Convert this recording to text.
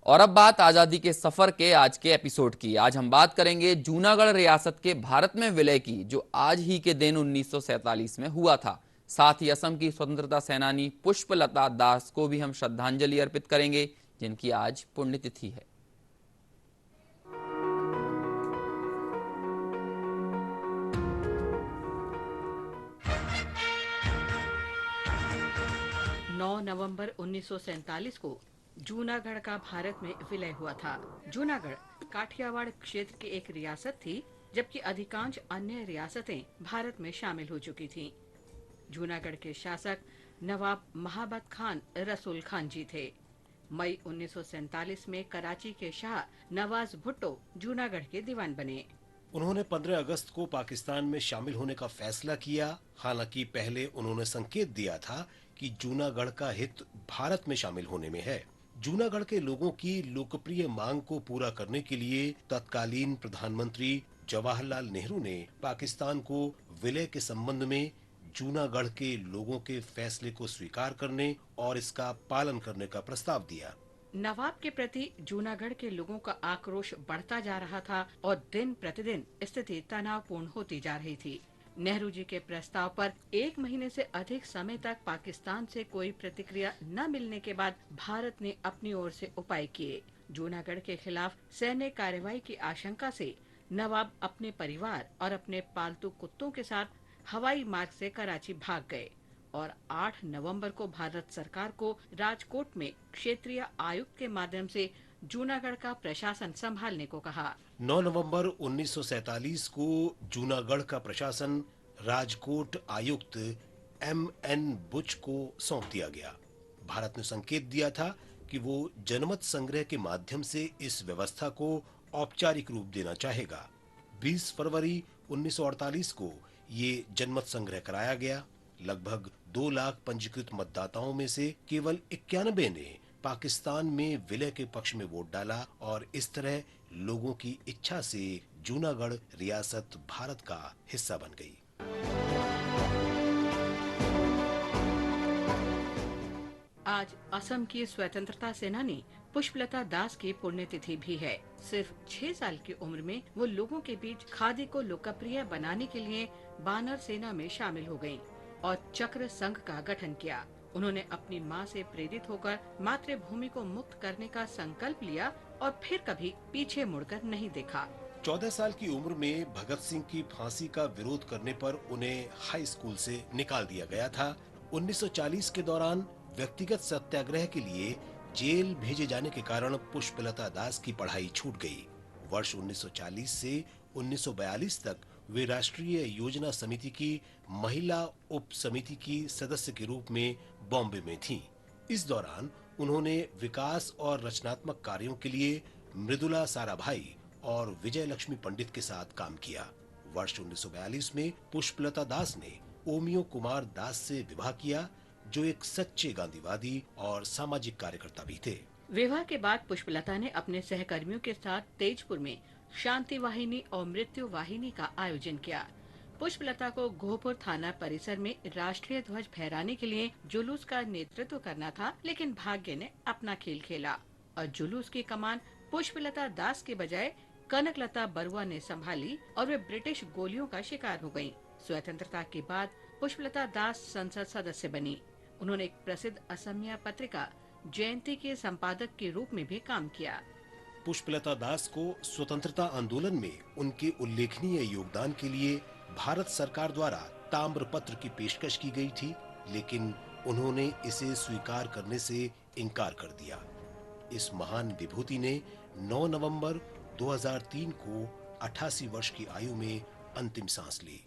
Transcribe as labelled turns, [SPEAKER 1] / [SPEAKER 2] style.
[SPEAKER 1] और अब बात आजादी के सफर के आज के एपिसोड की। आज हम बात करेंगे जूनागढ़ रियासत के भारत में विलय की, जो आज ही के दिन 1947 में हुआ था। साथ ही असम की स्वतंत्रता सेनानी पुष्पलता दास को भी हम श्रद्धांजलि अर्पित करेंगे, जिनकी आज पुण्यतिथि है।
[SPEAKER 2] 9 नवंबर 1947 को जूनागढ़ का भारत में विलय हुआ था। जूनागढ़ काठियावाड़ क्षेत्र की एक रियासत थी, जबकि अधिकांश अन्य रियासतें भारत में शामिल हो चुकी थीं। जूनागढ़ के शासक नवाब महाबत खान रसूल खान जी थे। मई 1947 में कराची के शाह नवाज भुट्टो जूनागढ़ के दीवान बने।
[SPEAKER 3] उन्होंने 15 अगस्त को पाकिस्तान में शामिल होने का फैसला किया। हालांकि पहले उन्होंने संकेत दिया था कि जूनागढ़ का हित भारत में शामिल होने में है। जूनागढ़ के लोगों की लोकप्रिय मांग को पूरा करने के लिए तत्कालीन प्रधानमंत्री जवाहरलाल नेहरू ने पाकिस्तान को विलय के संबंध में जूनागढ़ के लोगों के फैसले को स्वीकार करने और इसका पालन करने का प्रस्ताव दिया।
[SPEAKER 2] नवाब के प्रति जूनागढ़ के लोगों का आक्रोश बढ़ता जा रहा था और दिन प्रतिदिन स्थिति तनावपूर्ण होती जा रही थी। नेहरू जी के प्रस्ताव पर 1 महीने से अधिक समय तक पाकिस्तान से कोई प्रतिक्रिया न मिलने के बाद भारत ने अपनी ओर से उपाय किए। जूनागढ़ के खिलाफ सैन्य कार्रवाई की आशंका से नवाब अपने परिवार और अपने पालतू कुत्तों के साथ हवाई मार्ग से कराची भाग गए और 8 नवंबर को भारत सरकार को राजकोट में क्षेत्रीय आयुक्त के माध्यम से जूनागढ़ का प्रशासन संभालने को कहा।
[SPEAKER 3] 9 नवंबर 1947 को जूनागढ़ का प्रशासन राजकोट आयुक्त M.N. बुच को सौंप दिया गया। भारत ने संकेत दिया था कि वो जनमत संग्रह के माध्यम से इस व्यवस्था को औपचारिक रूप देना चाहेगा। 20 फरवरी 1948 को ये जनमत संग्रह कराया गया। लगभग 2 लाख पंजीकृत मतदाताओं में से केवल 91 ने पाकिस्तान में विलय के पक्ष में वोट डाला और इस तरह लोगों की इच्छा से जूनागढ़ रियासत भारत का हिस्सा बन गई।
[SPEAKER 2] आज असम की स्वतंत्रता सेनानी पुष्पलता दास की पुण्यतिथि भी है। सिर्फ 6 साल की उम्र में वो लोगों के बीच खादी को लोकप्रिय बनाने के लिए बानर सेना में शामिल हो गयीं और चक्र संघ का गठन किया। उन्होंने अपनी मां से प्रेरित होकर मातृभूमि को मुक्त करने का संकल्प लिया और फिर कभी पीछे मुड़कर नहीं देखा।
[SPEAKER 3] 14 साल की उम्र में भगत सिंह की फांसी का विरोध करने पर उन्हें हाई स्कूल से निकाल दिया गया था। 1940 के दौरान व्यक्तिगत सत्याग्रह के लिए जेल भेजे जाने के कारण पुष्पलता दास की पढ़ाई छूट गई। वर्ष 1940 से 1942 तक वे राष्ट्रीय योजना समिति की महिला उप समिति की सदस्य के रूप में बॉम्बे में थीं। इस दौरान उन्होंने विकास और रचनात्मक कार्यों के लिए मृदुला साराभाई और विजय लक्ष्मी पंडित के साथ काम किया। वर्ष 1942 में पुष्पलता दास ने ओमियो कुमार दास से विवाह किया, जो एक सच्चे गांधीवादी और सामाजिक कार्यकर्ता भी थे।
[SPEAKER 2] विवाह के बाद पुष्पलता ने अपने सहकर्मियों के साथ तेजपुर में शांति वाहिनी और मृत्यु वाहिनी का आयोजन किया। पुष्पलता को घोपुर थाना परिसर में राष्ट्रीय ध्वज फहराने के लिए जुलूस का नेतृत्व करना था, लेकिन भाग्य ने अपना खेल खेला और जुलूस की कमान पुष्पलता दास के बजाय कनकलता बरुआ ने संभाली और वे ब्रिटिश गोलियों का शिकार हो गयीं। स्वतंत्रता के बाद पुष्पलता दास संसद सदस्य बनी। उन्होंने एक प्रसिद्ध असमिया पत्रिका जयंती के संपादक के रूप में भी काम किया।
[SPEAKER 3] पुष्पलता दास को स्वतंत्रता आंदोलन में उनके उल्लेखनीय योगदान के लिए भारत सरकार द्वारा ताम्रपत्र की पेशकश की गई थी, लेकिन उन्होंने इसे स्वीकार करने से इनकार कर दिया। इस महान विभूति ने 9 नवंबर 2003 को 88 वर्ष की आयु में अंतिम सांस ली।